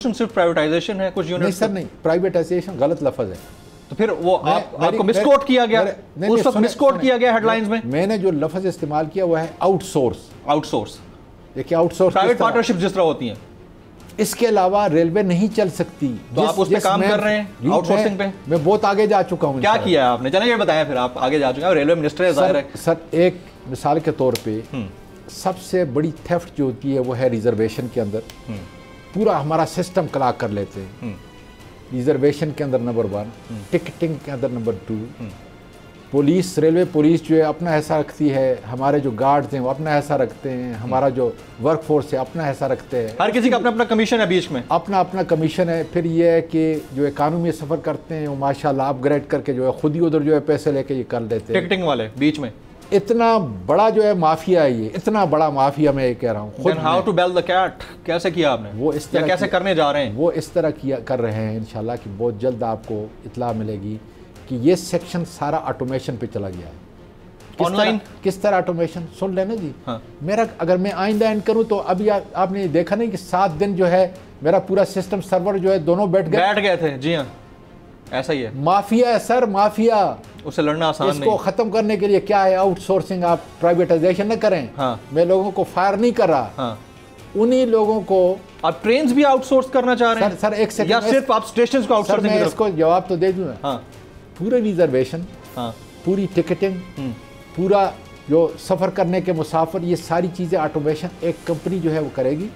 सिर्फ प्राइवेटाइजेशन है कुछ यूनिट? नहीं सर, नहीं, प्राइवेटाइजेशन गलत लफ्ज है। तो फिर वो आपको मिसकोट किया गया, उस वक्त मिसकोट किया गया हेडलाइंस में। मैंने जो लफ्ज इस्तेमाल किया वो है आउटसोर्स। आउटसोर्स, देखिए आउटसोर्स प्राइवेट पार्टनरशिप जिस तरह होती हैं, इसके अलावा रेलवे नहीं चल सकती। तो आप उस पे काम कर रहे हैं आउटसोर्सिंग पे? मैं बहुत आगे जा चुका हूँ। क्या किया है आपने? चलिए ये बताया, फिर आप आगे जा चुके हैं, रेलवे मिनिस्टर है जाहिर है। सर एक मिसाल के तौर पे सबसे बड़ी थेफ्ट जो होती है वो है रिजर्वेशन के अंदर। पूरा हमारा सिस्टम क्लॉक कर लेते हैं। रिजर्वेशन के अंदर नंबर 1, टिकटिंग के अंदर नंबर 2, पुलिस, रेलवे पुलिस जो है अपना हिस्सा रखती है, हमारे जो गार्ड्स हैं वो अपना हिस्सा रखते हैं, हमारा जो वर्क फोर्स है अपना हिस्सा रखते हैं। हर किसी का अपना अपना कमीशन है, बीच में अपना अपना कमीशन है। फिर ये है कि जो इकानमी में सफ़र करते हैं वो माशाल्लाह अपग्रेड करके जो है खुद ही उधर जो है पैसे लेके ये कर लेते हैं। टिकटिंग वाले बीच में इतना बड़ा जो है माफिया है, ये इतना बड़ा माफिया मैं ये कह रहा हूँ। How to bell the cat कैसे किया आपने? वो इस तरह कैसे करने जा रहे हैं? वो इस तरह किया कर रहे हैं। इंशाल्लाह कि बहुत जल्द आपको इत्ला मिलेगी कि ये सेक्शन सारा ऑटोमेशन पे चला गया है। ऑनलाइन किस तरह ऑटोमेशन सुन लेना जी। हाँ। मेरा अगर मैं आइंदा एंड करूँ तो अभी आपने देखा नहीं कि 7 दिन जो है मेरा पूरा सिस्टम सर्वर जो है दोनों बैठ गए थे। जी हाँ, ऐसा ही है। माफिया है सर, माफिया। उससे लड़ना आसान नहीं। इसको खत्म करने के लिए क्या है, आउटसोर्सिंग, आप प्राइवेटाइजेशन न करें। हाँ। मैं लोगों को फायर नहीं कर रहा। हाँ। उन्हीं लोगों को आप ट्रेन्स भी आउटसोर्स करना चाह रहे हैं? सर एक सेकंड, या सिर्फ आप स्टेशन को आउटसोर्सिंग? मैं इसको जवाब तो दे दूं। हाँ। पूरा रिजर्वेशन, हाँ, पूरी टिकटिंग, पूरा जो सफर करने के मुसाफिर, ये सारी चीजें ऑटोमेशन एक कंपनी जो है वो करेगी।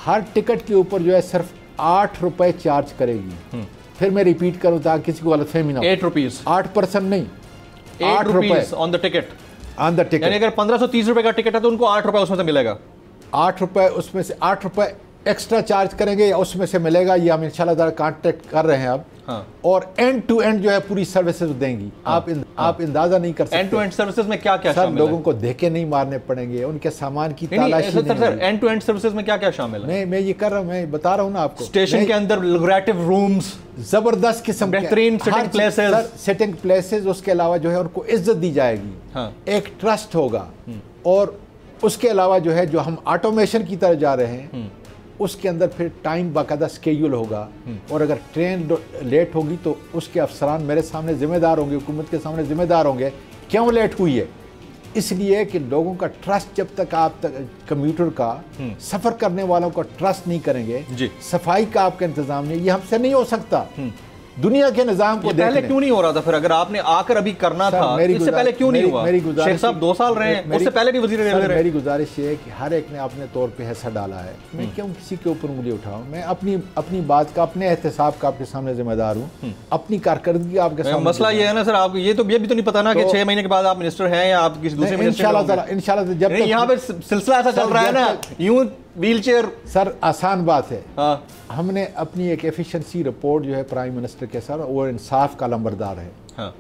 हर टिकट के ऊपर जो है सिर्फ 8 रुपए चार्ज करेगी। फिर मैं रिपीट करूं ताकि किसी को गलतफहमी ना हो। 8 रुपीज, 8% नहीं, 8 रुपए on the ticket. On the ticket, यानी अगर 1530 रुपए का टिकट है तो उनको 8 रुपए उसमें से मिलेगा। 8 रुपए उसमें से 8 रुपए एक्स्ट्रा चार्ज करेंगे या उसमें से मिलेगा, ये हम इंशाल्लाह कॉन्टेक्ट कर रहे हैं अब। हाँ। और एंड टू एंड जो है पूरी सर्विसेज देंगी। हाँ। आप अंदाजा नहीं कर सकते। एंड टू एंड सर्विसेज में क्या क्या शामिल है? लोगों को धक्के नहीं मारने पड़ेंगे, उनके सामान की तलाशी नहीं। Sir end to end services में क्या क्या शामिल है? मैं ये कर रहा हूँ, मैं बता रहा हूँ ना आपको। स्टेशन के अंदर लुक्रेटिव रूम्स, जबरदस्त किस्म, बेहतरीन सिटिंग प्लेसेस, सिटिंग प्लेसेस। उसके अलावा जो है उनको इज्जत दी जाएगी। हाँ। एक ट्रस्ट होगा। और उसके अलावा जो है जो हम ऑटोमेशन की तरफ जा रहे हैं उसके अंदर फिर टाइम बाकायदा स्केड्यूल होगा। और अगर ट्रेन लेट होगी तो उसके अफसरान मेरे सामने जिम्मेदार होंगे, हुकूमत के सामने जिम्मेदार होंगे क्यों लेट हुई है। इसलिए कि लोगों का ट्रस्ट, जब तक आप कम्यूटर का सफ़र करने वालों का ट्रस्ट नहीं करेंगे, सफाई का आपका इंतजाम नहीं, ये हमसे नहीं हो सकता। दुनिया के निजाम को पहले क्यों नहीं हो रहा था? फिर अगर आपने आकर अभी करना था, इससे पहले क्यों नहीं हुआ? शेख साहब 2 साल रहे हैं, उससे पहले भी वजीर रेलवे रहे। मेरी गुजारिश ये है कि हर एक ने अपने तौर पे हिस्सा डाला है। मैं क्यों किसी के ऊपर उंगली उठाऊं? मैं अपनी बात का, अपने एहतसाब का आपके सामने जिम्मेदार हूँ, अपनी कारकर्दगी आपके सामने। मसला ये है ना सर, आपको ये भी तो नहीं पता ना कि 6 महीने के बाद आप मिनिस्टर हैं या आप किसी दूसरे मिनिस्टर। इंशाल्लाह जब यहाँ पे सिलसिला ऐसा चल रहा है ना, यूं व्हीलचेयर। सर आसान बात है। हाँ। हमने अपनी एक एफिशिएंसी रिपोर्ट जो है प्राइम मिनिस्टर के साथ, वो इंसाफ का लंबरदार है। हाँ।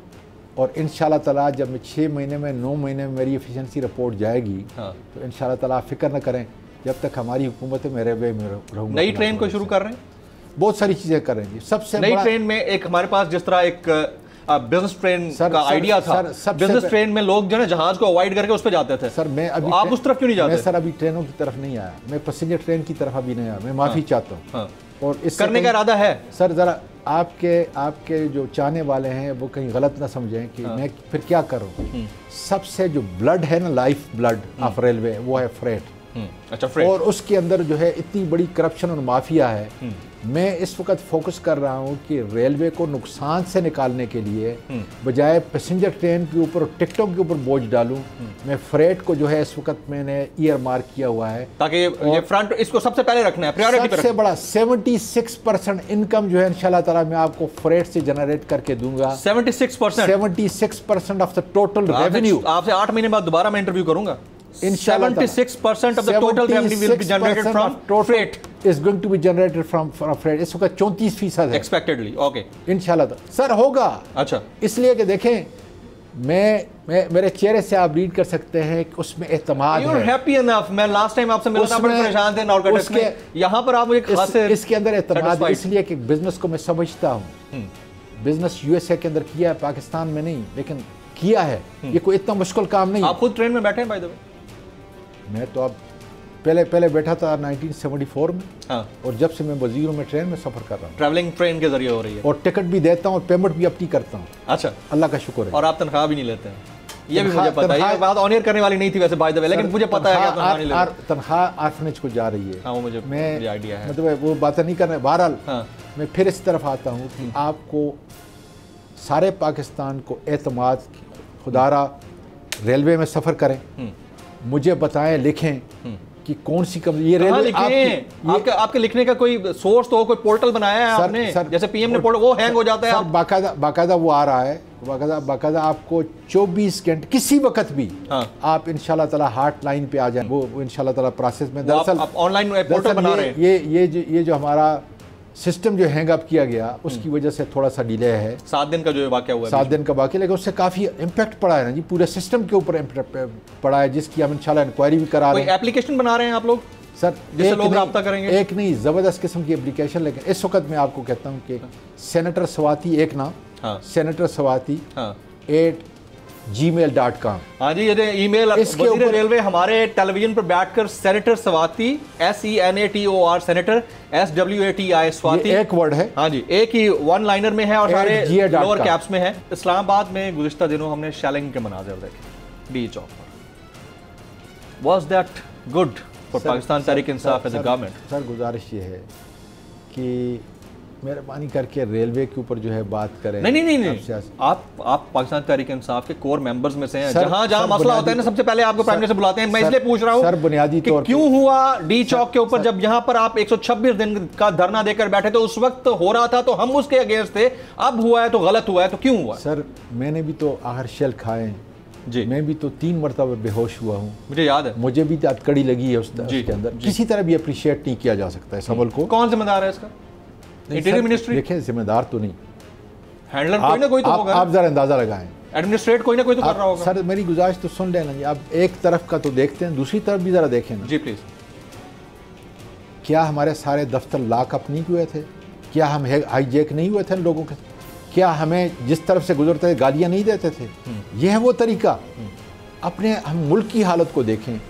और इंशाल्लाह ताला जब मैं 6 महीने में 9 महीने में मेरी एफिशिएंसी रिपोर्ट जाएगी। हाँ। तो इंशाल्लाह ताला फिक्र न करें, जब तक हमारी हुकूमत है मेरे वे में रहूँगा। नई ट्रेन को शुरू कर रहे हैं, बहुत सारी चीज़ें कर रहे हैं। सबसे नई ट्रेन में एक हमारे पास जिस तरह एक बिजनेस ट्रेन का आइडिया था, बिजनेस ट्रेन में लोग जो है जहाज को अवॉइड करके उस पर जाते थे। सर मैं अभी आप उस तरफ क्यों नहीं जाते? मैं सर अभी ट्रेनों की तरफ नहीं आया, मैं पैसेंजर ट्रेन की तरफ अभी नहीं आया। मैं माफ़ी चाहता हूँ। हाँ। और इस करने का इरादा है सर। ज़रा आपके जो चाहने वाले हैं वो कहीं गलत ना समझें कि मैं फिर क्या करूँ। सबसे जो ब्लड है ना, लाइफ ब्लड ऑफ रेलवे, वो है फ्रेट। अच्छा, फ्रेट। और उसके अंदर जो है इतनी बड़ी करप्शन और माफिया है। मैं इस वक्त फोकस कर रहा हूं कि रेलवे को नुकसान से निकालने के लिए बजाय पैसेंजर ट्रेन के ऊपर और टिकटों के ऊपर बोझ डालूं, मैं फ्रेट को जो है इस वक्त मैंने ईयर मार्क किया हुआ है, ताकि ये फ्रंट इसको सबसे पहले रखना है, प्रायोरिटी पे सबसे बड़ा 76% इनकम जो है इंशाल्लाह ताला मैं आपको फ्रेट से जनरेट करके दूंगा। 76% ऑफ द टोटल रेवेन्यू। आपसे 8 महीने बाद दोबारा मैं इंटरव्यू करूंगा। 76% of the total revenue will be generated from freight is going to be generated from freight। इस वक्त 34% है expectedly। okay, इंशाल्लाह सर होगा। अच्छा, इसलिए कि देखें मैं मेरे चेहरे से आप रीड कर सकते हैं कि उसमें एतमाद है। You're happy enough। मैं लास्ट टाइम आपसे मिला था, बड़े परेशान थे नॉर्कटेक्स में। यहाँ पर आप मुझे खास इसके अंदर एतमाद है, इसलिए कि बिजनेस को मैं समझता हूँ। बिजनेस यूएसए के अंदर किया है, पाकिस्तान में नहीं, लेकिन किया है। ये कोई इतना मुश्किल काम नहीं। आप खुद ट्रेन में बैठे हैं बाय द वे? मैं तो अब पहले बैठा था 1974 में। हाँ। और जब से मैं वजीरों में ट्रेन में सफ़र कर रहा हूँ, ट्रैवलिंग ट्रेन के जरिए हो रही है, और टिकट भी देता हूँ और पेमेंट भी अपनी करता हूँ। अच्छा, अल्लाह का शुक्र है। और आप तनख्वाह भी नहीं लेते हैं? ये भी मुझे पता है, ये बात ऑन एयर करने वाली नहीं थी वैसे बाय द वे, लेकिन मुझे पता है कि तनख्वाह आर्फनेज को जा रही है। हाँ, वो मुझे आइडिया है, मतलब वो बातें नहीं करना। बहरहाल मैं फिर इस तरफ आता हूँ कि आपको सारे पाकिस्तान को एतमाद, खुदारा रेलवे में सफ़र करें, मुझे बताएं, लिखें कि कौन सी कंपनी ये रेलवे आपके लिखने का कोई सोर्स तो हो, कोई पोर्टल बनाया है आपने? जैसे पीएम ने पोर्टल, वो हैंग हो जाता है। बाकायदा वो आ रहा है, बाकायदा आपको 24 घंटे किसी वक्त भी आप इंशाल्लाह ताला हॉटलाइन पे आ जाए, वो इंशाल्लाह ताला प्रोसेस में। दरअसल ऑनलाइन पोर्टल बना रहे हैं। ये जो हमारा सिस्टम जो हैंग अप किया गया उसकी वजह से थोड़ा सा डिले है। 7 दिन का जो वाकया हुआ है, 7 दिन का वाकया, लेकिन उससे काफ़ी इम्पैक्ट पड़ा है ना जी, पूरे सिस्टम के ऊपर इम्पैक्ट पड़ा है, जिसकी हम इंशाल्लाह इंक्वायरी भी करा रहे हैं। एप्लीकेशन बना रहे हैं आप लोग सर? जिससे लोग राब्ता करेंगे? एक नहीं, ज़बरदस्त किस्म की एप्लीकेशन। लेकिन इस वक्त मैं आपको कहता हूँ कि सेनेटर स्वाति, एक नाम सेनेटर स्वाति @gmail.com। हाँ जी, ये ईमेल वज़ीर रेलवे हमारे टेलीविजन पर बैठकर senator Swati SENATOR senator SWATI Swati, एक वर्ड है। हाँ जी, एक ही वन लाइनर में है और सारे लोअर कैप्स में है। इस्लामाबाद में गुज़िश्ता दिनों हमने शेलिंग के मनाज़र देखे डी चौक पर। Was that good for Pakistan Tehreek Insaf as a government? Sir गुजारिश ये है कि मेहरबानी करके रेलवे के ऊपर जो है बात करें। नहीं, आप पाकिस्तान तहरीक इंसाफ के कोर मेंबर्स में से हैं। जहां मसला होता है ना, सबसे पहले आपको प्राइम मिनिस्टर बुलाते हैं। मैं इसलिए पूछ रहा हूं सर, बुनियादी तौर क्यों हुआ डी चौक के ऊपर, जब यहां पर आप 126 दिन का धरना देकर बैठे थे, उस वक्त हो रहा था तो हम उसके अगेंस्ट थे, अब हुआ है तो गलत हुआ है, तो क्यों हुआ? सर मैंने भी तो आखिर शेल खाए जी, मैं भी तो 3 मरतबा बेहोश हुआ हूँ, मुझे याद है। मुझे भी कड़ी लगी है उसके अंदर। किसी तरह भी अप्रिशिएट नहीं किया जा सकता है इस अमल को। कौन जिम्मेदार है इसका? Interior ministry? देखिए, जिम्मेदार तो नहीं, हैंडलर कोई ना कोई तो होगा। आप जरा अंदाजा लगाएं, एडमिनिस्ट्रेट कोई ना कोई तो कर रहा होगा। सर मेरी गुजारिश तो सुन लेना जी, आप एक तरफ का तो देखते हैं, दूसरी तरफ भी जरा देखें ना जी प्लीज। क्या हमारे सारे दफ्तर लॉकअप नहीं हुए थे? क्या हम हाईजैक नहीं हुए थे लोगों के? क्या हमें जिस तरफ से गुजरते थे गालियां नहीं देते थे? यह है वो तरीका। अपने हम मुल्क की हालत को देखें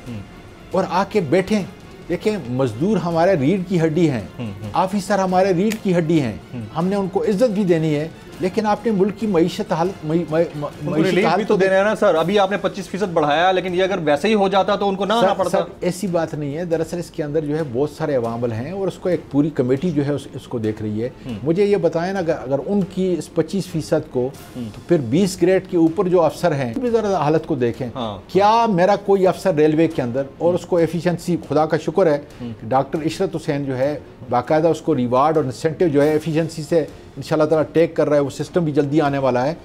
और आके बैठें। देखें, मजदूर हमारे रीढ़ की हड्डी हैं, ऑफिसर हमारे रीढ़ की हड्डी हैं, हमने उनको इज्जत भी देनी है, लेकिन आपने मुल्क की मईशत हालत भी तो देना है ना सर। अभी आपने 25% बढ़ाया, लेकिन ये अगर वैसे ही हो जाता तो उनको ना आना पड़ता। सर ऐसी बात नहीं है, दरअसल इसके अंदर जो है बहुत सारे अवामल हैं और उसको एक पूरी कमेटी जो है इसको देख रही है। मुझे ये बताएं ना, अगर उनकी इस 25% को, तो फिर 20 ग्रेड के ऊपर जो अफसर हैं भी जरा हालत को देखें। क्या मेरा कोई अफसर रेलवे के अंदर, और उसको एफिशिएंसी, खुदा का शुक्र है डॉक्टर इशरत हुसैन जो है बाकायदा उसको रिवार्ड और इंसेंटिव जो है एफिशिएंसी से इंशाल्लाह ताला टेक कर रहा है, वो सिस्टम भी जल्दी आने वाला है।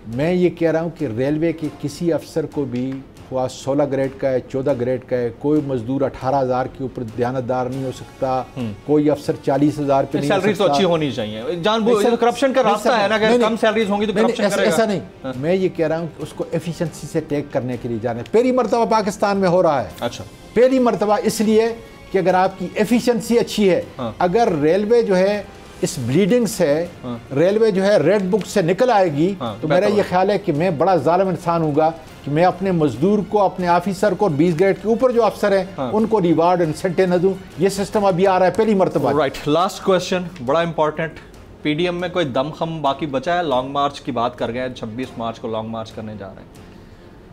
मैं ये कह रहा हूँ कि रेलवे के किसी अफसर को भी, हुआ 16 ग्रेड का है, 14 ग्रेड का है, कोई मजदूर 18,000 के ऊपर दयानतदार नहीं हो सकता, कोई अफसर 40,000 पे नहीं हो सकता। सैलरी तो अच्छी होनी चाहिए, जानबूझ करप्शन का रास्ता है ना, अगर कम सैलरीज होंगी तो करप्शन करेगा। ऐसा नहीं, मैं ये कह रहा हूँ कि उसको एफिशिएंसी से टेक करने के लिए जाने। पहली मरतबा पाकिस्तान में हो रहा है। अच्छा, पहली मरतबा इसलिए कि अगर आपकी एफिशिएंसी अच्छी है, अगर रेलवे जो है इस ब्लीडिंग से, रेलवे जो है रेड बुक से निकल आएगी, तो मेरा ये ख्याल है कि मैं बड़ा जालिम इंसान हूँगा कि मैं अपने मजदूर को, अपने ऑफिसर को, 20 ग्रेड के ऊपर जो अफसर हैं उनको रिवार्ड इंसेंटिव न दूँ। ये सिस्टम अभी आ रहा है पहली मरतबा। राइट, लास्ट क्वेश्चन बड़ा इंपॉर्टेंट। पीडीएम में कोई दमखम बाकी बचा है? लॉन्ग मार्च की बात कर गए, 26 मार्च को लॉन्ग मार्च करने जा रहे हैं,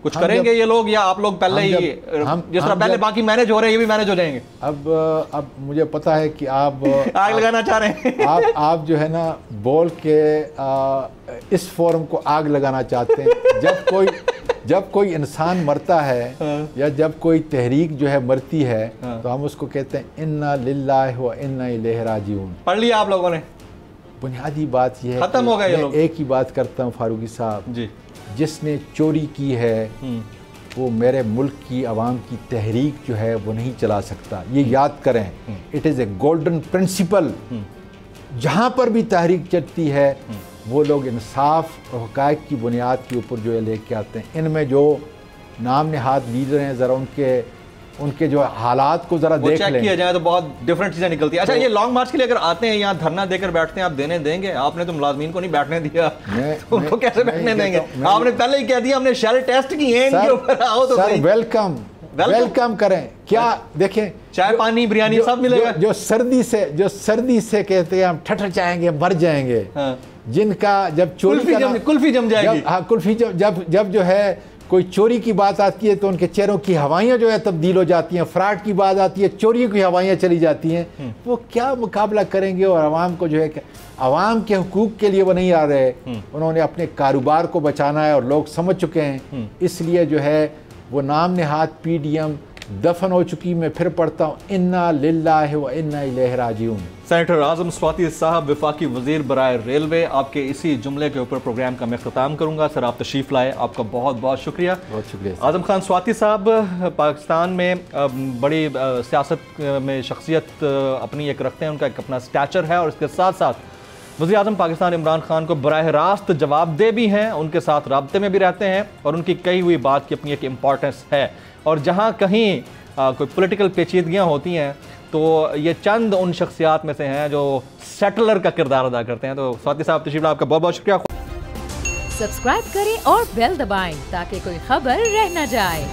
कुछ करेंगे ये लोग, या आप लोग पहले ही जिस तरह पहले बाकी मैनेज हो रहे हैं ये भी मैनेज हो जाएंगे? अब मुझे पता है कि आप आग लगाना चाह रहे हैं। आप जो है ना बोल के इस फोरम को आग लगाना चाहते हैं। जब कोई इंसान मरता है या जब कोई तहरीक जो है मरती है, तो हम उसको कहते हैं इन्ना लिल्लाहि व इन्ना इलैहि राजिऊन। पढ़ लिया आप लोगों ने? बुनियादी बात यह है, खत्म हो गया ये लोग। एक ही बात करता हूँ फारूकी साहब जी, जिसने चोरी की है वो मेरे मुल्क की आवाम की तहरीक जो है वो नहीं चला सकता। ये याद करें, it is a golden principle. जहाँ पर भी तहरीक चलती है वो लोग इंसाफ और हक़ाइक़ की बुनियाद के ऊपर जो है लेके आते हैं। इनमें जो नाम नहाद लीडर हैं, ज़रा उनके जो हालात को जरा देख चेक किया जाए तो बहुत डिफरेंट चीजें निकलती है। अच्छा, ये लॉन्ग मार्च के लिए अगर आते हैं, यहाँ धरना देकर बैठते हैं, आप देने देंगे? आपने तो मुलाजमीन को नहीं बैठने दिया, तो उनको कैसे बैठने देंगे? आपने पहले ही कह दिया हमने शेल टेस्ट किए हैं इनके ऊपर, आओ तो सर वेलकम। वेलकम करें। क्या देखें, चाय पानी बिरयानी सब मिलेगा। जो सर्दी से कहते हैं हम ठठर जाएंगे, मर जाएंगे, जिनका जब चोरी कुल्फी जम जाएगी, हाँ कुल्फी जब जो है कोई चोरी की बात आती है तो उनके चेहरों की हवाइयाँ जो है तब्दील हो जाती हैं, फ्रॉड की बात आती है चोरियों की हवाइयाँ चली जाती हैं, वो क्या मुकाबला करेंगे। और आवाम को जो है, आवाम के हुकूक के लिए वो नहीं आ रहे, उन्होंने अपने कारोबार को बचाना है और लोग समझ चुके हैं। इसलिए जो है वो नाम नेहाद PDM दफन हो चुकी। मैं फिर पढ़ता हूँ, इन्ना लिल्लाहि व इन्ना इलैहि राजिऊन। सेनेटर आजम स्वाति साहब, वफाकी वजीर बराए रेलवे, आपके इसी जुमले के ऊपर प्रोग्राम का मैं ख़िताम करूँगा। सर आप तशरीफ़ लाए, आपका बहुत बहुत शुक्रिया। बहुत शुक्रिया। आजम खान स्वाति साहब पाकिस्तान में बड़ी सियासत में शख्सियत अपनी एक रखते हैं, उनका एक अपना स्टैचर है, और इसके साथ साथ वज़ीर आज़म पाकिस्तान इमरान खान को बराह रास्त जवाबदेह भी हैं, उनके साथ राब्ते में भी रहते हैं, और उनकी कही हुई बात की अपनी एक इम्पॉर्टेंस है। और जहाँ कहीं कोई पॉलिटिकल पेचीदगियाँ होती हैं तो ये चंद उन शख्सियात में से हैं जो सेटलर का किरदार अदा करते हैं। तो स्वाति साहब तशरीफ लाए, आपका बहुत बहुत शुक्रिया। सब्सक्राइब करें और बेल दबाएं ताकि कोई खबर रह न जाए।